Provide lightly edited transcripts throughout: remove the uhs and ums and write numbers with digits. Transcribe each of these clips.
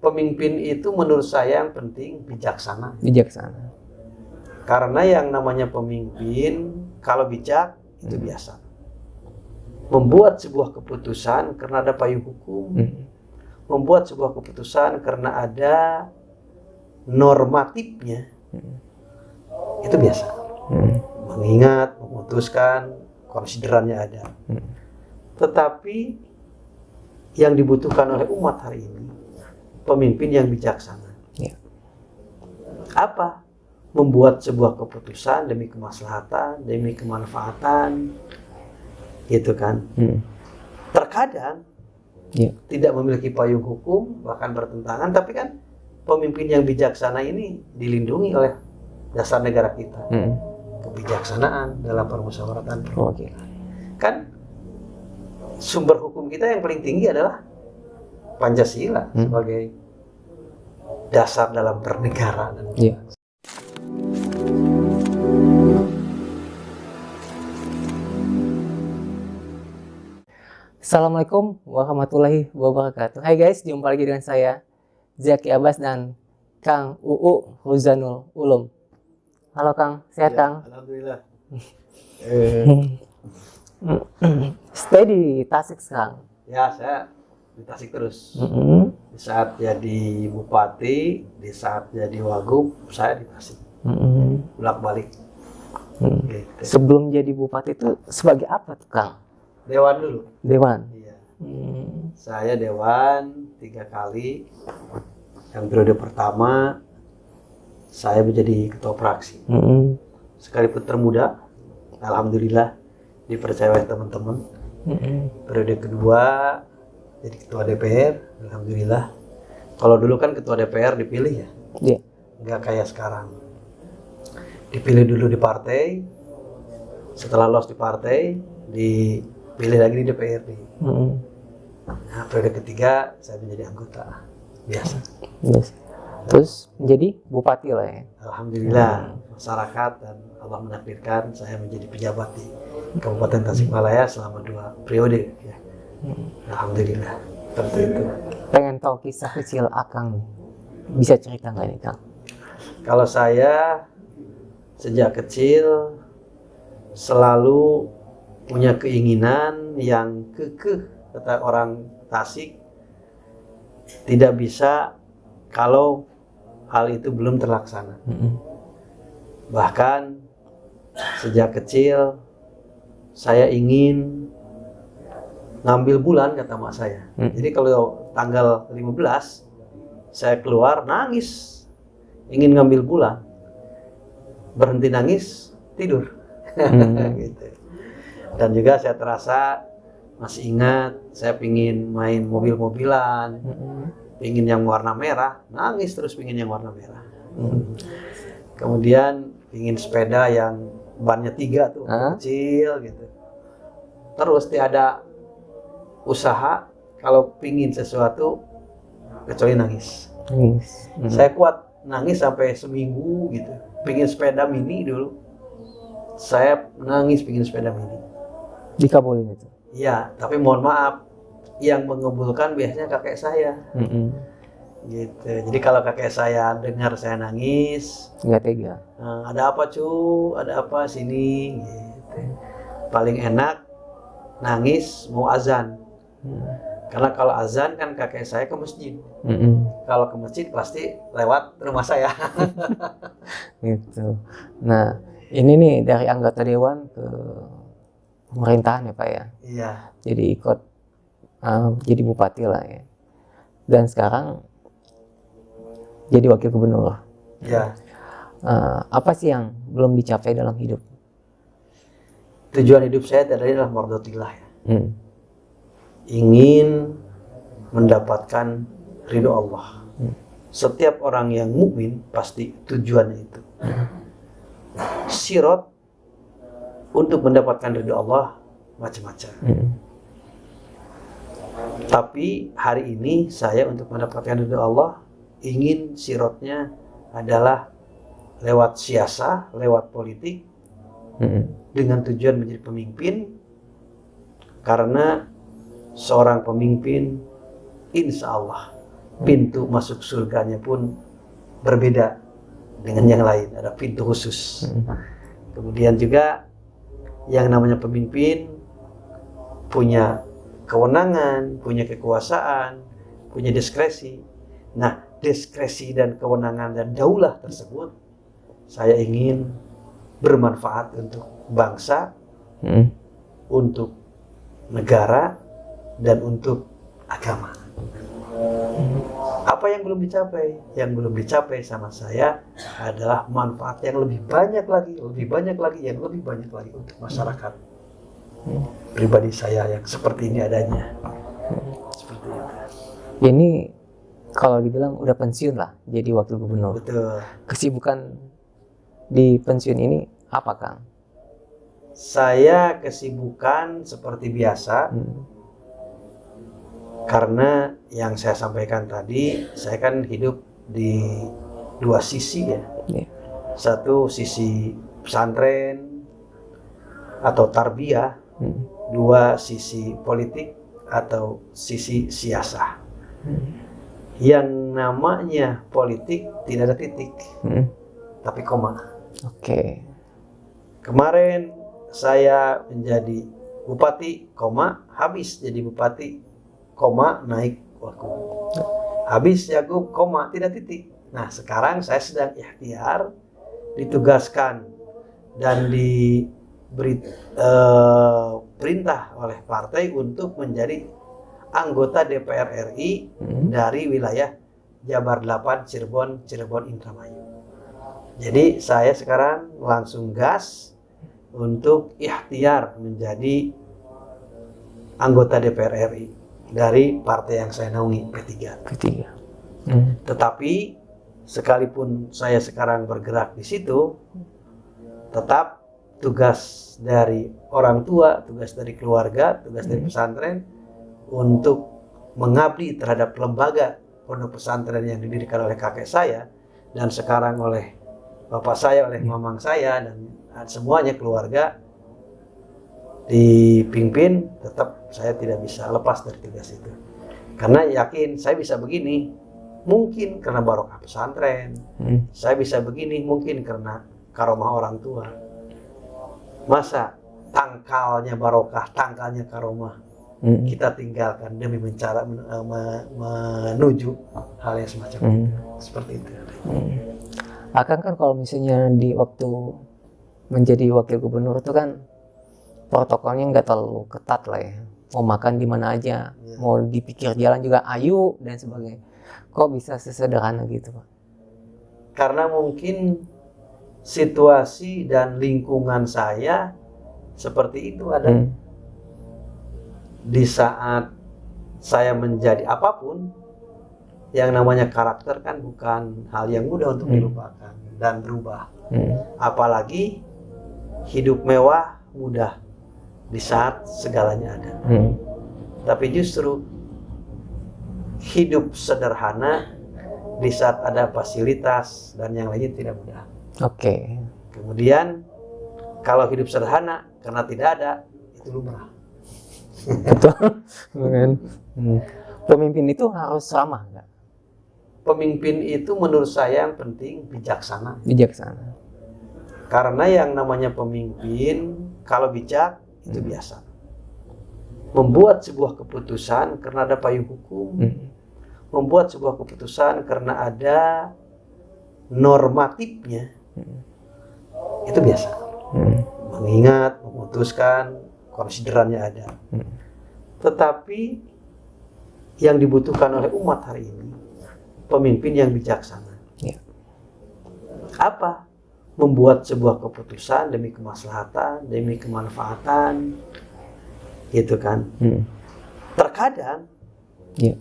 pemimpin itu menurut saya yang penting bijaksana. Bijaksana. Karena yang namanya pemimpin kalau bijak itu biasa. Membuat sebuah keputusan karena ada payung hukum. Membuat sebuah keputusan karena ada normatifnya. Itu biasa. Mengingat, memutuskan, konsiderannya ada. Tetapi yang dibutuhkan oleh umat hari ini pemimpin yang bijaksana. Ya. Apa? Membuat sebuah keputusan demi kemaslahatan, demi kemanfaatan, gitu kan? Terkadang tidak memiliki payung hukum, bahkan bertentangan, tapi kan pemimpin yang bijaksana ini dilindungi oleh dasar negara kita. Kebijaksanaan dalam permusyawaratan perwakilan. Kan sumber hukum kita yang paling tinggi adalah Pancasila sebagai dasar dalam bernegara. Assalamualaikum warahmatullahi wabarakatuh. Hai guys, jumpa lagi dengan saya Zaki Abbas dan Kang UU Ruzanul Ulum. Halo Kang, sehat Kang? Alhamdulillah. Stay di Tasik sekarang? Ya, saya di Tasik terus. Di saat jadi bupati, di saat jadi wagub, saya di Tasik. Bolak-balik. Gitu. Sebelum jadi bupati itu sebagai apa tuh Kang? Dewan dulu. Dewan? Iya. Saya dewan 3 kali. Yang periode pertama, saya menjadi ketua fraksi. Sekalipun termuda, alhamdulillah dipercaya oleh teman-teman. Periode kedua jadi ketua DPR, alhamdulillah. Kalau dulu kan ketua DPR dipilih ya, nggak kayak sekarang. Dipilih dulu di partai, setelah lolos di partai, dipilih lagi di DPRD. Nah, periode ketiga saya menjadi anggota biasa. Terus menjadi bupati lah ya. Alhamdulillah masyarakat dan Allah menakdirkan saya menjadi pejabat di Kabupaten Tasikmalaya selama 2 periode ya. Alhamdulillah seperti itu. Pengen tahu kisah kecil Akang, bisa cerita nggak nih Kang? Kalau saya sejak kecil selalu punya keinginan yang kekeh, kata orang Tasik, tidak bisa kalau hal itu belum terlaksana. Bahkan sejak kecil saya ingin ngambil bulan, kata mak saya. Jadi kalau tanggal 15 saya keluar nangis, ingin ngambil bulan, berhenti nangis tidur. Gitu. Dan juga saya terasa masih ingat, saya pingin main mobil-mobilan, pingin yang warna merah, nangis terus pingin yang warna merah. Kemudian pingin sepeda yang bannya 3 tuh, kecil gitu. Terus tiada usaha kalau pingin sesuatu kecuali nangis. Saya kuat nangis sampai seminggu gitu. Pingin sepeda mini dulu, saya nangis pingin sepeda mini. Dikabulin itu? Iya, tapi mohon maaf, yang mengabulkan biasanya kakek saya. Gitu. Jadi kalau kakek saya dengar saya nangis, nggak tega. Ada apa cu? Ada apa sini? Gitu. Paling enak nangis mau azan. Karena kalau azan kan kakek saya ke masjid. Kalau ke masjid pasti lewat rumah saya. Gitu. Nah, ini nih dari anggota dewan ke pemerintahan ya Pak ya. Iya. Jadi ikut jadi bupati lah ya. Dan sekarang jadi wakil gubernur. Iya. Apa sih yang belum dicapai dalam hidup? Tujuan hidup saya adalah mardotillah ya. Ingin mendapatkan ridho Allah. Setiap orang yang mukmin pasti tujuannya itu. Sirot untuk mendapatkan ridho Allah macam-macam. Tapi hari ini saya untuk mendapatkan ridho Allah ingin sirotnya adalah lewat siasa, lewat politik, dengan tujuan menjadi pemimpin. Karena seorang pemimpin insya Allah pintu masuk surganya pun berbeda dengan yang lain, ada pintu khusus. Kemudian juga yang namanya pemimpin punya kewenangan, punya kekuasaan, punya diskresi. Nah, diskresi dan kewenangan dan daulah tersebut saya ingin bermanfaat untuk bangsa, untuk negara, dan untuk agama. Apa yang belum dicapai? Yang belum dicapai sama saya adalah manfaat yang lebih banyak lagi, yang lebih banyak lagi untuk masyarakat. Pribadi saya yang seperti ini adanya. Seperti itu. Ini kalau dibilang udah pensiun lah jadi wakil gubernur. Betul. Kesibukan di pensiun ini apa, Kang? Saya kesibukan seperti biasa. Karena yang saya sampaikan tadi, saya kan hidup di dua sisi ya. Satu sisi pesantren atau tarbiyah, dua sisi politik atau sisi siasah. Yang namanya politik tidak ada titik, tapi koma. Oke. Kemarin saya menjadi bupati, koma, habis jadi bupati, koma, naik wagub. Habis wagub, koma, tidak titik. Nah, sekarang saya sedang ikhtiar, ditugaskan dan diberi perintah oleh partai untuk menjadi anggota DPR RI dari wilayah Jabar 8, Cirebon, Indramayu. Jadi saya sekarang langsung gas untuk ikhtiar menjadi anggota DPR RI dari partai yang saya naungi, P3. Tetapi sekalipun saya sekarang bergerak di situ, tetap tugas dari orang tua, tugas dari keluarga, tugas dari pesantren untuk mengabdi terhadap lembaga pondok pesantren yang didirikan oleh kakek saya dan sekarang oleh bapak saya, oleh mamang saya, dan semuanya keluarga dipimpin. Tetap saya tidak bisa lepas dari tugas itu, karena yakin saya bisa begini mungkin karena barokah pesantren, saya bisa begini mungkin karena karomah orang tua. Masa tangkalnya barokah, tangkalnya karomah kita tinggalkan demi menuju hal yang semacam itu. Seperti itu. Akan kan kalau misalnya di waktu menjadi wakil gubernur itu kan protokolnya nggak terlalu ketat lah ya. Mau makan di mana aja, mau di pinggir jalan juga ayo dan sebagainya. Kok bisa sesederhana gitu, Pak? Karena mungkin situasi dan lingkungan saya seperti itu ada. Di saat saya menjadi apapun, yang namanya karakter kan bukan hal yang mudah untuk dilupakan dan berubah. Apalagi hidup mewah mudah di saat segalanya ada. Tapi justru hidup sederhana di saat ada fasilitas dan yang lainnya tidak mudah. Oke. Kemudian kalau hidup sederhana karena tidak ada, itu lumrah. Betul. Pemimpin itu harus ramah nggak? Pemimpin itu menurut saya yang penting bijaksana. Bijaksana. Karena yang namanya pemimpin kalau bijak itu biasa. Membuat sebuah keputusan karena ada payung hukum. Membuat sebuah keputusan karena ada normatifnya. Itu biasa. Mengingat, memutuskan, konsiderannya ada. Tetapi yang dibutuhkan oleh umat hari ini pemimpin yang bijaksana. Apa? Membuat sebuah keputusan demi kemaslahatan, demi kemanfaatan, gitu kan. Terkadang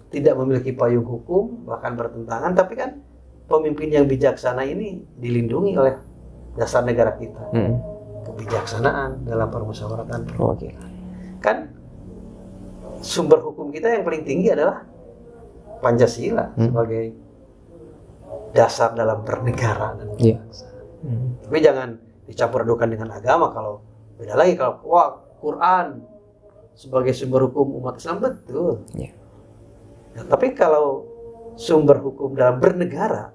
tidak memiliki payung hukum, bahkan bertentangan, tapi kan pemimpin yang bijaksana ini dilindungi oleh dasar negara kita. Kebijaksanaan dalam permusyawaratan perwakilan. Kan sumber hukum kita yang paling tinggi adalah Pancasila sebagai dasar dalam bernegara dan berbangsa. Tapi jangan dicampur adukan dengan agama. Kalau beda lagi, kalau Quran sebagai sumber hukum umat Islam betul. Ya, tapi kalau sumber hukum dalam bernegara,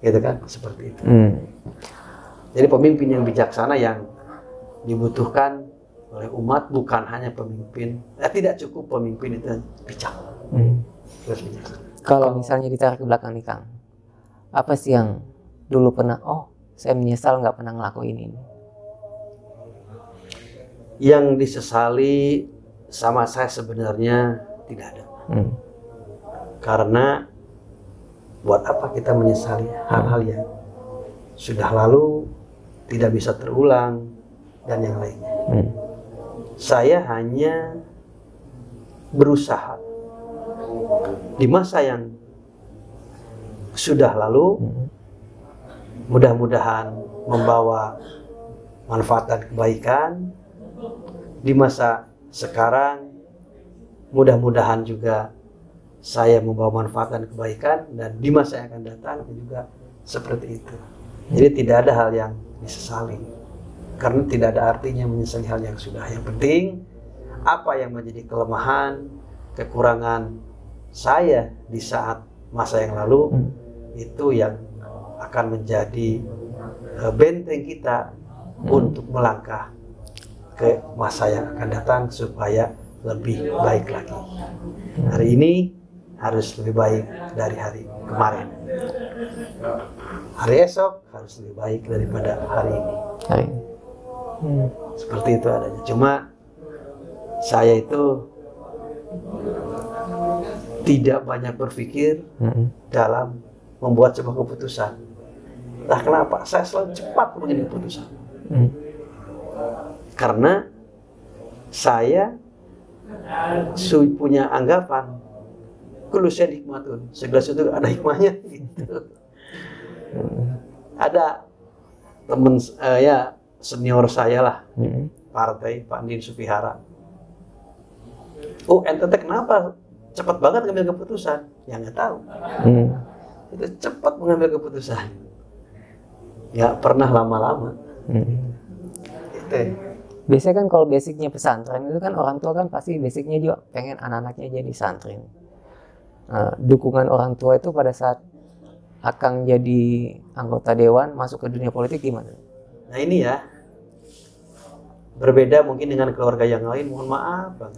gitu kan, seperti itu. Jadi pemimpin yang bijaksana yang dibutuhkan oleh umat bukan hanya pemimpin, tidak cukup pemimpin itu bijak. Terus bijaksana. Kalau misalnya ditarik ke belakang nih Kang, apa sih yang dulu pernah, saya menyesal nggak pernah ngelakuin ini? Yang disesali sama saya sebenarnya tidak ada. Karena buat apa kita menyesali hal-hal yang sudah lalu, tidak bisa terulang, dan yang lainnya. Saya hanya berusaha di masa yang sudah lalu, mudah-mudahan membawa manfaat dan kebaikan. Di masa sekarang, mudah-mudahan juga saya membawa manfaat dan kebaikan, dan di masa yang akan datang juga seperti itu. Jadi tidak ada hal yang disesali, karena tidak ada artinya menyesali hal yang sudah. Yang penting apa yang menjadi kelemahan, kekurangan saya di saat masa yang lalu, itu yang akan menjadi benteng kita untuk melangkah ke masa yang akan datang supaya lebih baik lagi. Hari ini harus lebih baik dari hari kemarin. Hari esok harus lebih baik daripada hari ini. Seperti itu adanya. Cuma saya itu tidak banyak berpikir dalam membuat sebuah keputusan. Nah, kenapa? Saya selalu cepat mengambil keputusan. Karena saya punya anggapan kullu syai'in hikmatun, segala sesuatu ada hikmahnya gitu. Ada teman senior saya lah, partai Pak Andin Sufihara. Ente kenapa cepat banget ngambil keputusan? Ya nggak tahu. Itu cepat mengambil keputusan, nggak pernah lama-lama. Gitu. Biasanya kan kalau basicnya pesantren itu kan orang tua kan pasti basicnya juga pengen anak-anaknya jadi santri. Dukungan orang tua itu pada saat Akang jadi anggota dewan masuk ke dunia politik gimana? Nah ini ya, berbeda mungkin dengan keluarga yang lain, mohon maaf Bang.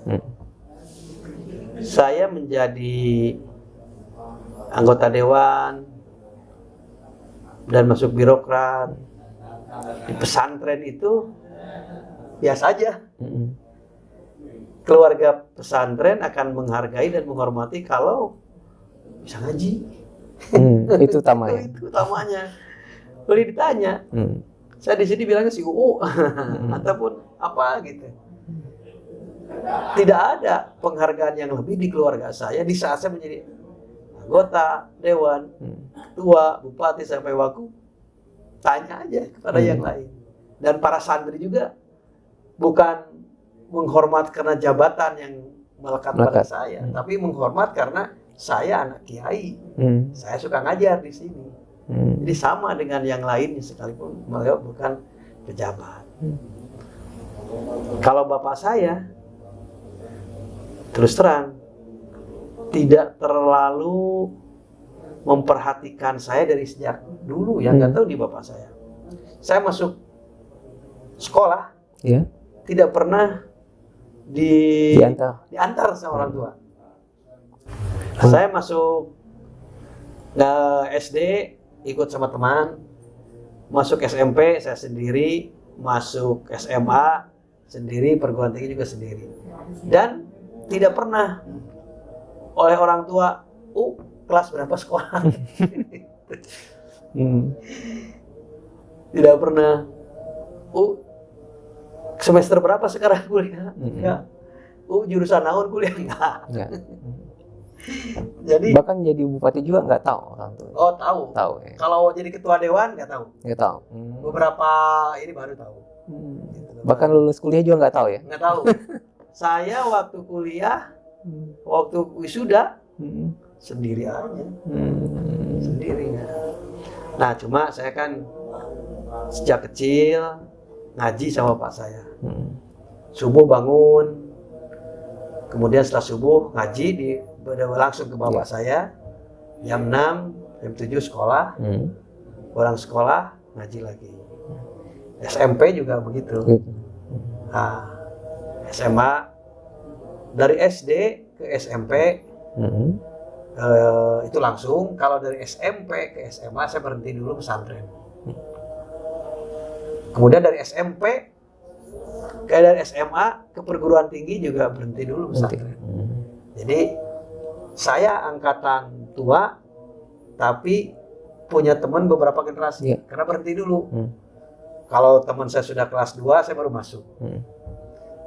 Saya menjadi anggota dewan dan masuk birokrat di pesantren itu biasa aja. Keluarga pesantren akan menghargai dan menghormati kalau bisa ngaji. Itu utamanya. Itu utamanya. Boleh ditanya. Saya di sini bilangnya si UU ataupun apa gitu. Tidak ada penghargaan yang lebih di keluarga saya di saat saya menjadi anggota dewan, ketua, bupati sampai waku. Tanya aja kepada yang lain. Dan para santri juga bukan menghormat karena jabatan yang melekat pada saya, tapi menghormat karena saya anak kiai. Saya suka ngajar di sini. Jadi sama dengan yang lain sekalipun beliau bukan pejabat. Kalau bapak saya terus terang tidak terlalu memperhatikan saya dari sejak dulu ya, nggak tahu di bapak saya. Saya masuk sekolah, tidak pernah diantar sama orang tua. Saya masuk SD ikut sama teman, masuk SMP saya sendiri, masuk SMA sendiri, perguruan tinggi juga sendiri, dan tidak pernah oleh orang tua, kelas berapa sekolah? Tidak pernah, semester berapa sekarang kuliah? Enggak. Jurusan naon kuliah? Enggak. Jadi bahkan jadi bupati juga nggak tahu orang tua. Tahu. Tahu ya. Kalau jadi ketua dewan nggak tahu. Nggak tahu. Beberapa ini baru tahu. Bahkan lulus kuliah juga nggak tahu ya. Nggak tahu. Saya waktu kuliah, waktu wisuda sendiri aja. Sendirinya. Nah, cuma saya kan sejak kecil ngaji sama pak saya. Subuh bangun, kemudian setelah subuh ngaji di langsung ke bapak saya. Jam 6, jam 7 sekolah. Pulang sekolah ngaji lagi. SMP juga begitu. Nah, SMA dari SD ke SMP itu langsung. Kalau dari SMP ke SMA saya berhenti dulu pesantren. Kemudian dari SMP dari SMA ke perguruan tinggi juga berhenti dulu pesantren. Jadi saya angkatan tua tapi punya teman beberapa generasi karena berhenti dulu. Kalau teman saya sudah kelas 2 saya baru masuk.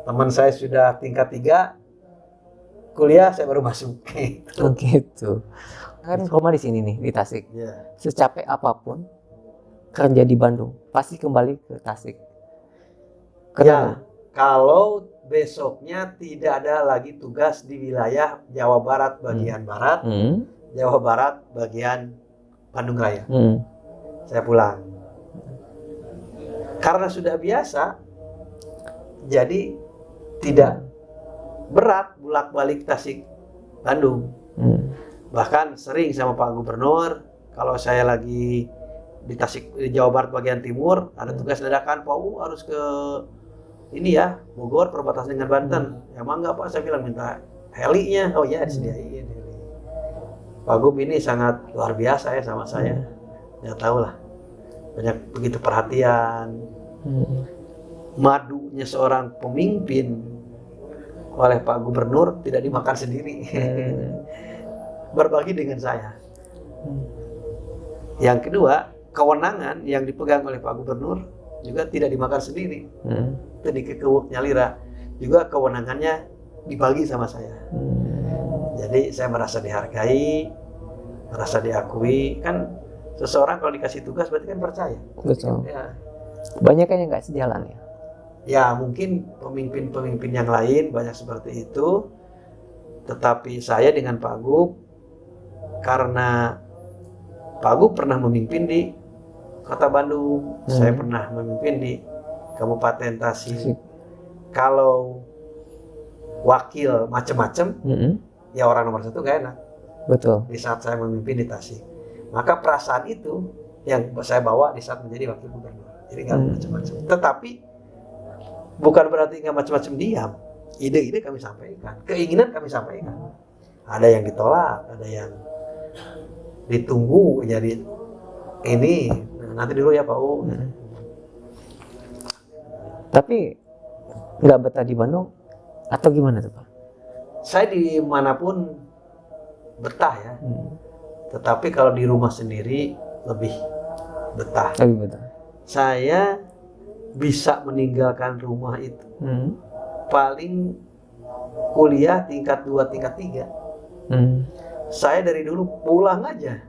Teman saya sudah tingkat 3 kuliah saya baru masuk. Oh gitu. Kan rumah di sini nih di Tasik. Secapek apapun kerja di Bandung pasti kembali ke Tasik. Ya, kalau besoknya tidak ada lagi tugas di wilayah Jawa Barat bagian barat, Jawa Barat bagian Bandung Raya, saya pulang. Karena sudah biasa, jadi tidak berat bolak-balik Tasik Bandung. Bahkan sering sama Pak Gubernur, kalau saya lagi di Tasik di Jawa Barat bagian timur ada tugas dadakan, Pak harus ke ini ya Bogor perbatasan dengan Banten. Emang nggak Pak, saya bilang minta helinya. Oh ya disediain heli. Pak Gub ini sangat luar biasa ya sama saya. Ya tahu lah, banyak begitu perhatian. Madunya seorang pemimpin oleh Pak Gubernur tidak dimakan sendiri. Berbagi dengan saya. Yang kedua, kewenangan yang dipegang oleh Pak Gubernur juga tidak dimakan sendiri. Itu di Kekewuk Nyalira juga kewenangannya dibagi sama saya. Jadi saya merasa dihargai, merasa diakui. Kan seseorang kalau dikasih tugas berarti kan percaya. Betul. Ya. Banyak kan yang nggak sejalan ya. Ya mungkin pemimpin-pemimpin yang lain banyak seperti itu. Tetapi saya dengan Pak Gub, karena Pak Gub pernah memimpin di Kota Bandung, saya pernah memimpin di Kabupaten Tasik. Kalau wakil macam-macam, ya orang nomor 1 gak enak. Betul. Di saat saya memimpin di Tasik, maka perasaan itu yang saya bawa di saat menjadi wakil gubernur. Jadi nggak macam-macam. Tetapi bukan berarti nggak macam-macam diam. Ide-ide kami sampaikan, keinginan kami sampaikan. Ada yang ditolak, ada yang ditunggu jadi ini. Nanti dulu ya Pak U. Tapi nggak betah di Bandung atau gimana tuh Pak? Saya dimanapun betah ya. Tetapi kalau di rumah sendiri lebih betah. Lebih betah. Saya bisa meninggalkan rumah itu paling kuliah tingkat 2, tingkat 3. Saya dari dulu pulang aja.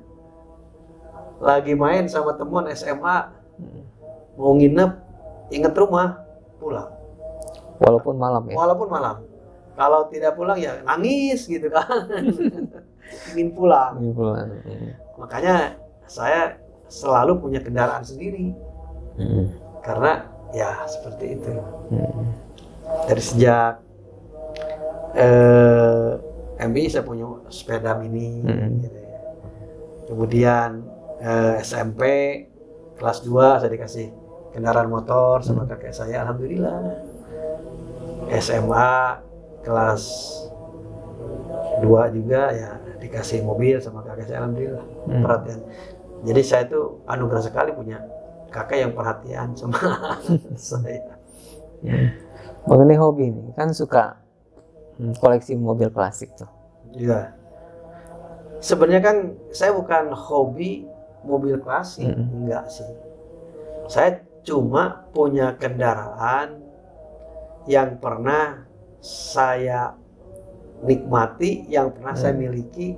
Lagi main sama teman SMA, mau nginep, inget rumah, pulang. Walaupun malam ya? Walaupun malam. Kalau tidak pulang ya nangis gitu kan. Ingin pulang. Makanya saya selalu punya kendaraan sendiri. Karena ya seperti itu. Dari sejak MBI saya punya sepeda mini. Gitu ya. Kemudian SMP kelas 2 saya dikasih kendaraan motor sama kakek saya, alhamdulillah. SMA kelas 2 juga ya dikasih mobil sama kakek saya, alhamdulillah. Perhatian. Jadi saya itu anugerah sekali punya kakek yang perhatian sama saya. Mengenai hobi ini kan suka koleksi mobil klasik tuh. Iya. Sebenarnya kan saya bukan hobi mobil klasik, enggak sih. Saya cuma punya kendaraan yang pernah saya nikmati, yang pernah saya miliki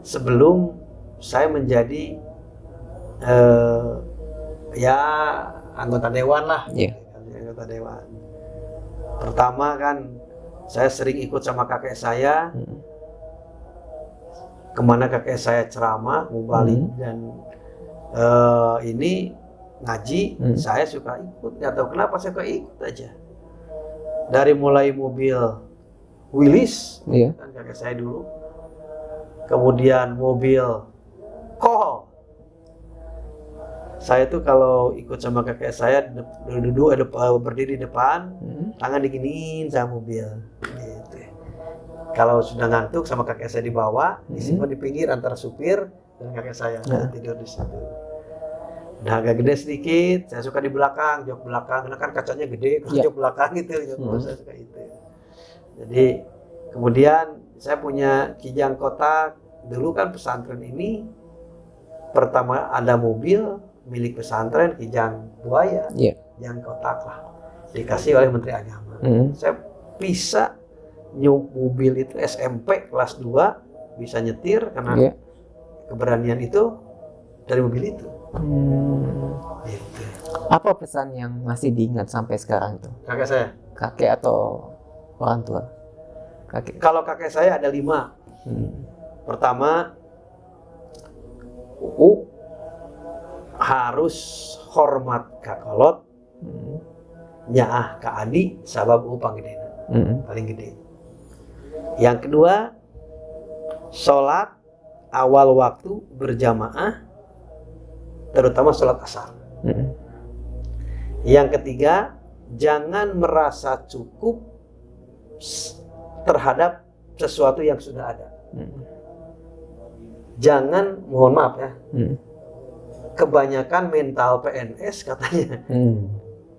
sebelum saya menjadi ya anggota dewan lah. Anggota dewan. Pertama kan saya sering ikut sama kakek saya kemana kakek saya ceramah, mubalik dan ini ngaji, saya suka ikut. Nggak tahu kenapa saya suka ikut aja. Dari mulai mobil Willys, kan kakek saya dulu, kemudian mobil kol. Saya tuh kalau ikut sama kakek saya duduk berdiri di depan, tangan diginiin sama mobil. Gitu. Kalau sudah ngantuk sama kakek saya di bawah, disimpan di pinggir antara supir dan kakek saya tidur di situ. Udah agak gede sedikit, saya suka di belakang, jok belakang, karena kan kacanya gede, jok belakang gitu, saya suka itu. Jadi kemudian saya punya kijang kotak. Dulu kan pesantren ini pertama ada mobil milik pesantren kijang buaya, yang kotak lah, dikasih oleh Menteri Agama. Saya bisa nyup mobil itu SMP kelas 2 bisa nyetir karena keberanian itu dari mobil itu. Gitu. Apa pesan yang masih diingat sampai sekarang tuh? Kakek saya? Kakek atau orang tua? Kakek. Kalau kakek saya ada 5. Pertama, harus hormat kakolot, nyaah ka adi, sabab panggedena, paling gede. Yang kedua, sholat awal waktu berjamaah, terutama sholat asar. Yang ketiga, jangan merasa cukup terhadap sesuatu yang sudah ada. Jangan, mohon maaf ya, kebanyakan mental PNS katanya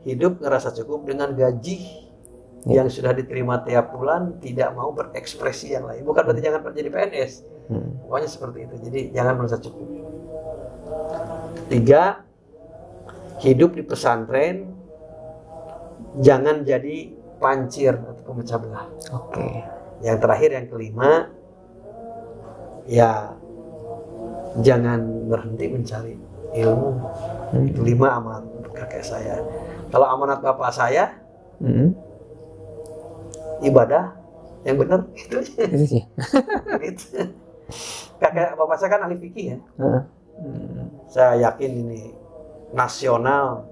hidup ngerasa cukup dengan gaji yang sudah diterima tiap bulan, tidak mau berekspresi yang lain. Bukan berarti jangan jadi PNS, pokoknya seperti itu. Jadi jangan merasa cukup. Ketiga, hidup di pesantren jangan jadi pancir atau pemecah belah. Yang terakhir, yang kelima, ya jangan berhenti mencari ilmu. Itu 5 amanat kakek saya. Kalau amanat bapak saya, ibadah yang benar itu sih. Gitu. Kakek bapak saya kan ahli fikih ya. Saya yakin ini nasional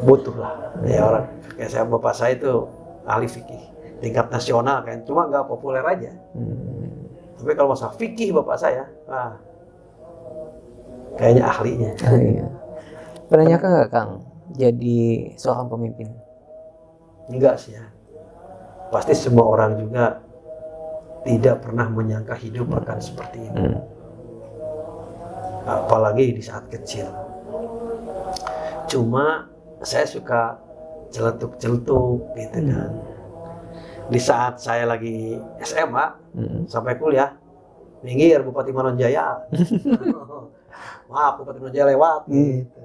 butuh lah ya orang kakek saya, bapak saya itu ahli fikih tingkat nasional kan, cuma nggak populer aja. Tapi kalau masalah fikih bapak saya, kayaknya ahlinya. Pernah nyangka nggak Kang jadi seorang pemimpin? Enggak sih ya. Pasti semua orang juga tidak pernah menyangka hidup akan seperti ini. Apalagi di saat kecil. Cuma saya suka celetuk-celetuk gitu kan. Di saat saya lagi SMA sampai kuliah, minggir Bupati Manonjaya. Maaf, Bupati Manonjaya lewat gitu.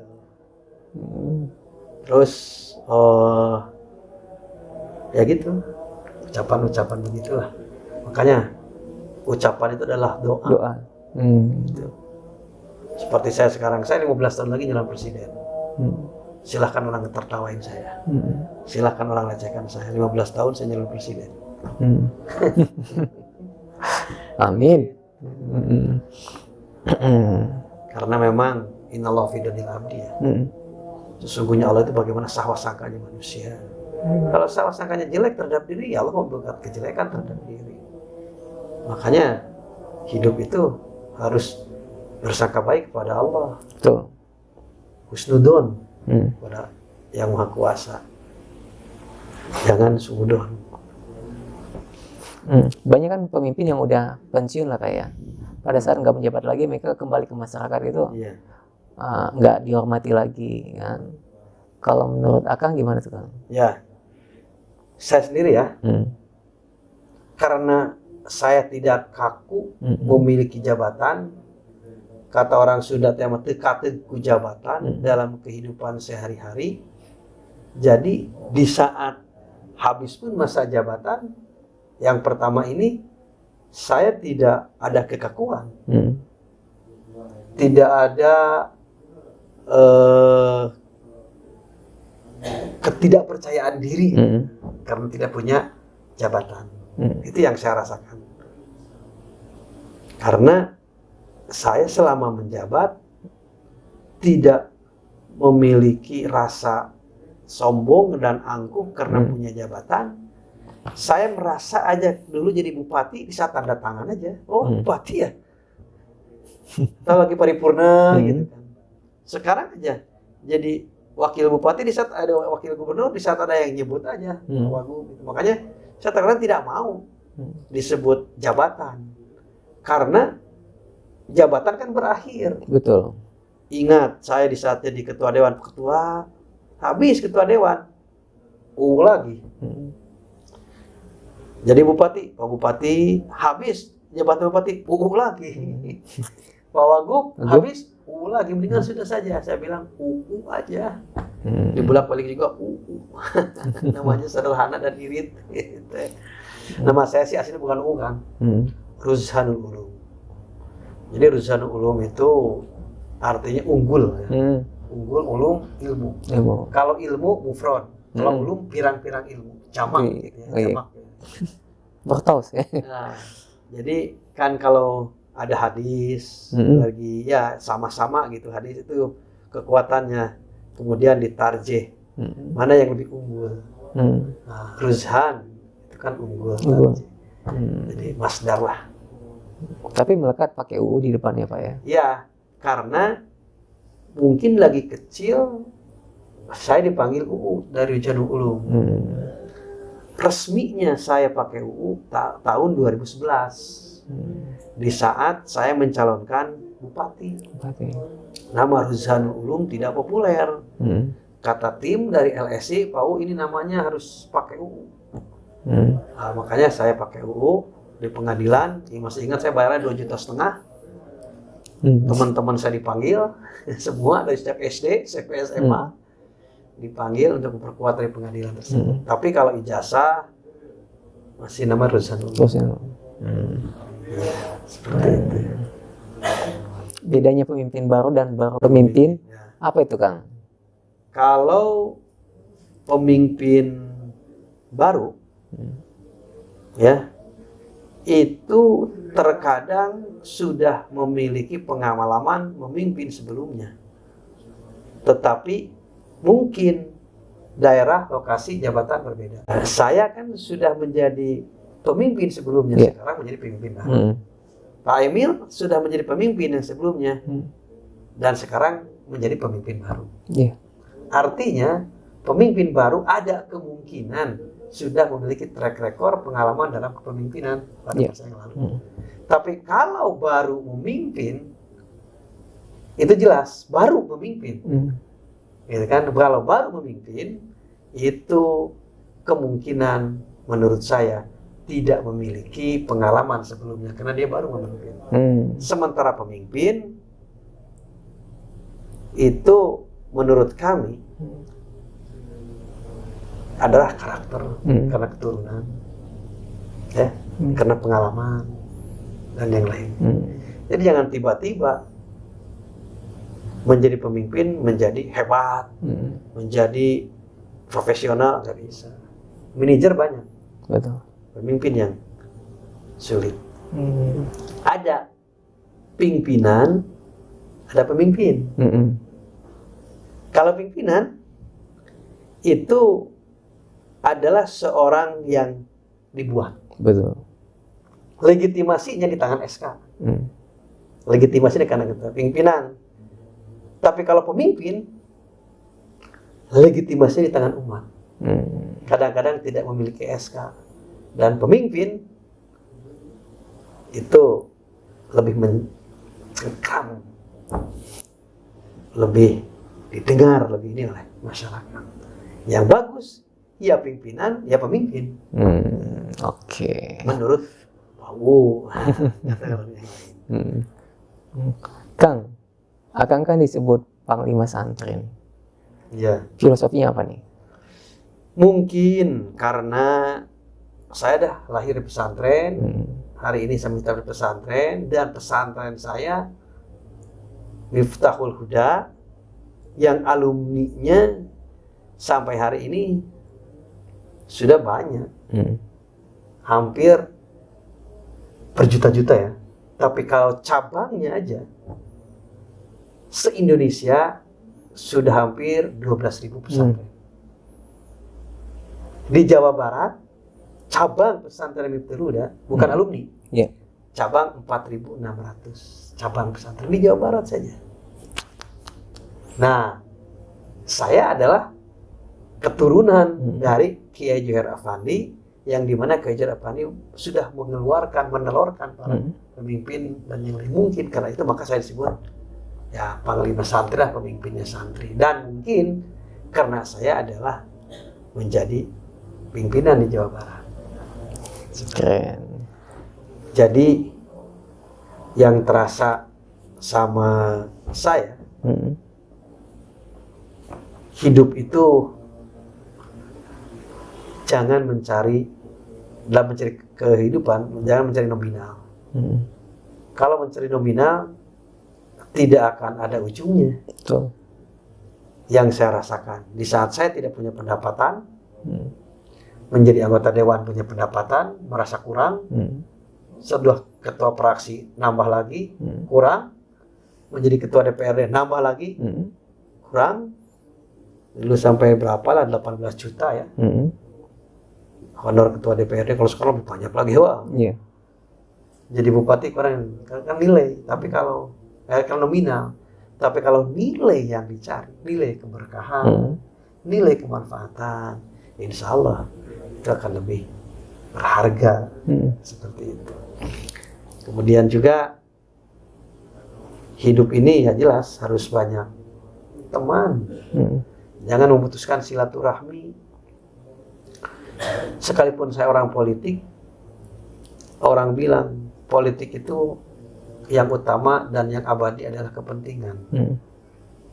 Terus ya gitu, ucapan-ucapan begitulah. Makanya ucapan itu adalah doa. Gitu. Seperti saya sekarang, saya 15 tahun lagi nyalon presiden. Silahkan orang tertawain saya, silahkan orang lecehkan saya. 15 tahun saya nyalon presiden. Amin. Karena memang innallaha fi dunil abdi ya. Sesungguhnya Allah itu bagaimana sangkanya manusia. Kalau sangkanya jelek terhadap diri, ya Allah membuat kejelekan terhadap diri. Makanya hidup itu harus bersangka baik kepada Allah. Betul. Husnudon kepada yang Maha Kuasa. Jangan suudon. Banyak kan pemimpin yang udah pensiun lah kayak pada saat nggak menjabat lagi, mereka kembali ke masyarakat itu nggak dihormati lagi kan. Kalau menurut Akang gimana tuh Kang? Ya, saya sendiri ya, karena saya tidak kaku memiliki jabatan. Kata orang Sunda tema teka-teku jabatan dalam kehidupan sehari-hari. Jadi di saat habis pun masa jabatan yang pertama ini, saya tidak ada kekakuan, tidak ada ketidakpercayaan diri karena tidak punya jabatan. Itu yang saya rasakan. Karena saya selama menjabat tidak memiliki rasa sombong dan angkuh karena punya jabatan, Saya merasa aja dulu jadi bupati bisa tanda tangan aja. Oh, bupati ya. Kalau lagi paripurna gitu kan. Sekarang aja jadi wakil bupati di saat ada wakil gubernur, di saat ada yang nyebut aja wagub gitu. Makanya saya terkadang tidak mau disebut jabatan. Karena jabatan kan berakhir. Betul. Ingat, saya di saat jadi ketua dewan, habis ketua dewan, lagi. Jadi bupati, Pak Bupati, habis jabatan bupati, lagi. Pak Wagub, habis, lagi. Mendingan sudah saja, saya bilang, aja. Dibulak-balik juga, namanya sederhana dan irit. Gitu. Nama saya sih aslinya bukan kan, Ruzhanul Ulum. Jadi Ruzhanul Ulum itu artinya unggul. Ya. Unggul, ulum, ilmu. Kalau ilmu, mufrad. Kalau ulum, pirang-pirang ilmu. Jamak. Gitu ya. Jamak. Bertaus ya. Nah, jadi kan kalau ada hadis lagi ya sama-sama gitu, hadis itu kekuatannya kemudian ditarjih mana yang lebih unggul. Nah, Ruzhan itu kan unggul. Jadi masdar lah. Tapi melekat pakai UU di depannya Pak ya? Ya, karena mungkin lagi kecil saya dipanggil UU dari Ruzhanul Ulum. Resminya saya pakai UU tahun 2011 di saat saya mencalonkan bupati. Nama Ruzhanul Ulum tidak populer. Kata tim dari LSI, Pak U ini namanya harus pakai UU. Nah, makanya saya pakai UU di pengadilan. Masih ingat saya bayarnya 2,5 juta. Teman-teman saya dipanggil semua dari setiap SD, SMP, SMA. Dipanggil untuk memperkuat dari pengadilan tersebut. Tapi kalau ijazah masih nama Ruzhanul Ulum. Ya, seperti itu. Bedanya pemimpin baru dan baru pemimpin apa itu Kang? Kalau pemimpin baru ya itu terkadang sudah memiliki pengalaman memimpin sebelumnya. Tetapi mungkin daerah, lokasi, jabatan berbeda. Saya kan sudah menjadi pemimpin sebelumnya, sekarang menjadi pemimpin baru. Pak Emil sudah menjadi pemimpin yang sebelumnya, dan sekarang menjadi pemimpin baru. Artinya, pemimpin baru ada kemungkinan sudah memiliki track record pengalaman dalam kepemimpinan pada masa yang lalu. Tapi kalau baru memimpin, itu jelas baru memimpin. Gitu kan? Kalau baru memimpin itu kemungkinan menurut saya tidak memiliki pengalaman sebelumnya karena dia baru memimpin. Sementara pemimpin itu menurut kami adalah karakter karena keturunan, ya, karena pengalaman dan yang lain. Jadi jangan tiba-tiba menjadi pemimpin, menjadi hebat, menjadi profesional, nggak bisa. Manajer banyak, betul. Pemimpin yang sulit. Ada pimpinan, ada pemimpin. Kalau pimpinan itu adalah seorang yang dibuat. Betul. Legitimasinya di tangan SK. Legitimasi di tangan pimpinan. Tapi kalau pemimpin, legitimasi di tangan umat. Kadang-kadang tidak memiliki SK. Dan pemimpin itu lebih mencengkam, lebih didengar, lebih ini oleh masyarakat. Yang bagus, ya pimpinan, ya pemimpin. Oke. Menurut Pak Wu. Kang, Akang kan disebut Panglima Santren. Ya. Filosofinya apa nih? Mungkin karena saya dah lahir di pesantren, hari ini saya minta di pesantren, dan pesantren saya Miftahul Huda yang alumninya sampai hari ini sudah banyak, hampir berjuta-juta ya. Tapi kalau cabangnya aja se-Indonesia sudah hampir 12.000 pesantren. Di Jawa Barat cabang pesantren Miftahul Huda, bukan alumni. Iya. Cabang 4.600 cabang pesantren di Jawa Barat saja. Nah, saya adalah keturunan dari Kiai Johar Effendi, yang dimana Kiai Johar Effendi sudah menelorkan para pemimpin dan yang lain. Mungkin karena itu maka saya disebut ya panglima santri lah, pemimpinnya santri. Dan mungkin karena saya adalah menjadi pimpinan di Jawa Barat. Keren. Jadi yang terasa sama saya, hidup itu jangan mencari kehidupan, jangan mencari nominal. Kalau mencari nominal tidak akan ada ujungnya. Betul. Yang saya rasakan di saat saya tidak punya pendapatan, menjadi anggota dewan punya pendapatan, merasa kurang. Setelah ketua praksi nambah lagi, kurang. Menjadi ketua DPRD nambah lagi, kurang. Dulu sampai berapa lah, 18 juta ya. Honor ketua DPRD, kalau sekarang lebih banyak lagi, wah. Iya. Jadi bupati kurang kan nilai, tapi kalau nominal, tapi kalau nilai yang dicari, nilai keberkahan, nilai kemanfaatan, insya Allah itu akan lebih berharga, seperti itu. Kemudian juga hidup ini ya jelas harus banyak teman, jangan memutuskan silaturahmi. Sekalipun saya orang politik, orang bilang politik itu yang utama dan yang abadi adalah kepentingan.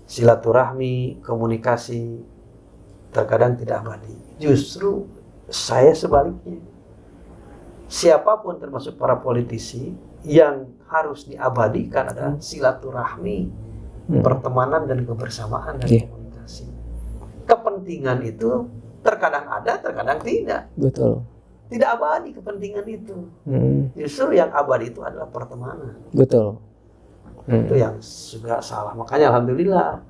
Silaturahmi, komunikasi terkadang tidak abadi. Justru saya sebaliknya. Siapapun termasuk para politisi yang harus diabadikan adalah silaturahmi, pertemanan dan kebersamaan dan komunikasi. Kepentingan itu terkadang ada, terkadang tidak. Betul. Tidak abadi kepentingan itu. Justru yang abadi itu adalah pertemanan. Betul. Itu yang juga salah. Makanya alhamdulillah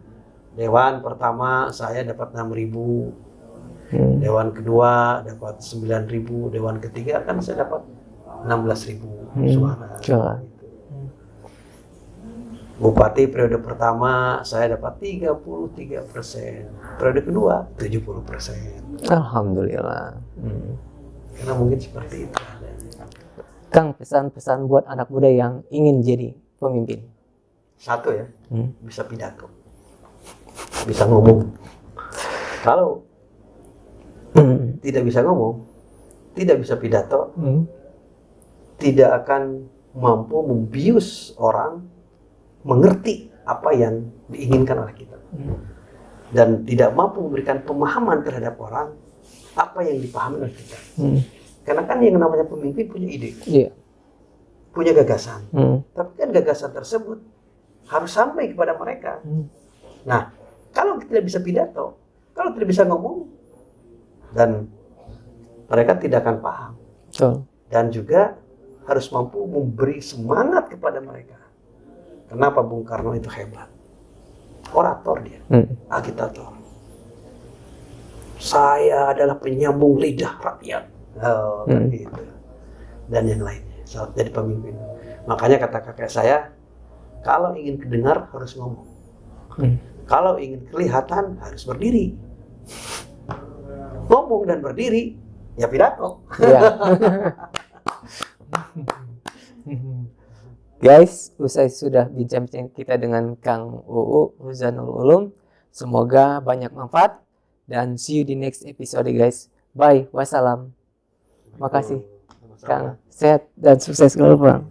dewan pertama saya dapat 6.000, dewan kedua dapat 9.000, dewan ketiga kan saya dapat 16.000 suara. Bupati periode pertama saya dapat 33%, periode kedua 70%. Alhamdulillah. Karena mungkin seperti itu. Kang, pesan-pesan buat anak muda yang ingin jadi pemimpin. Satu ya, bisa pidato, bisa ngomong. Kalau tidak bisa ngomong, tidak bisa pidato, tidak akan mampu membius orang mengerti apa yang diinginkan oleh kita, dan tidak mampu memberikan pemahaman terhadap orang apa yang dipahami oleh kita. Karena kan yang namanya pemimpin punya ide, punya gagasan, tapi kan gagasan tersebut harus sampai kepada mereka. Nah, kalau tidak bisa pidato, kalau tidak bisa ngomong, dan mereka tidak akan paham. Dan juga harus mampu memberi semangat kepada mereka. Kenapa Bung Karno itu hebat? Orator dia, agitator. Saya adalah penyambung lidah rakyat. Gitu. Dan yang lainnya saat jadi pemimpin. Makanya kata kakek saya, kalau ingin kedengar harus ngomong, kalau ingin kelihatan harus berdiri. Ngomong dan berdiri ya pidato. Guys, usai sudah bincang-bincang kita dengan Kang UU Ruzanul Ulum, semoga banyak manfaat dan see you di next episode guys. Bye, wassalam. Makasih Kang, sehat dan sukses selalu Bang.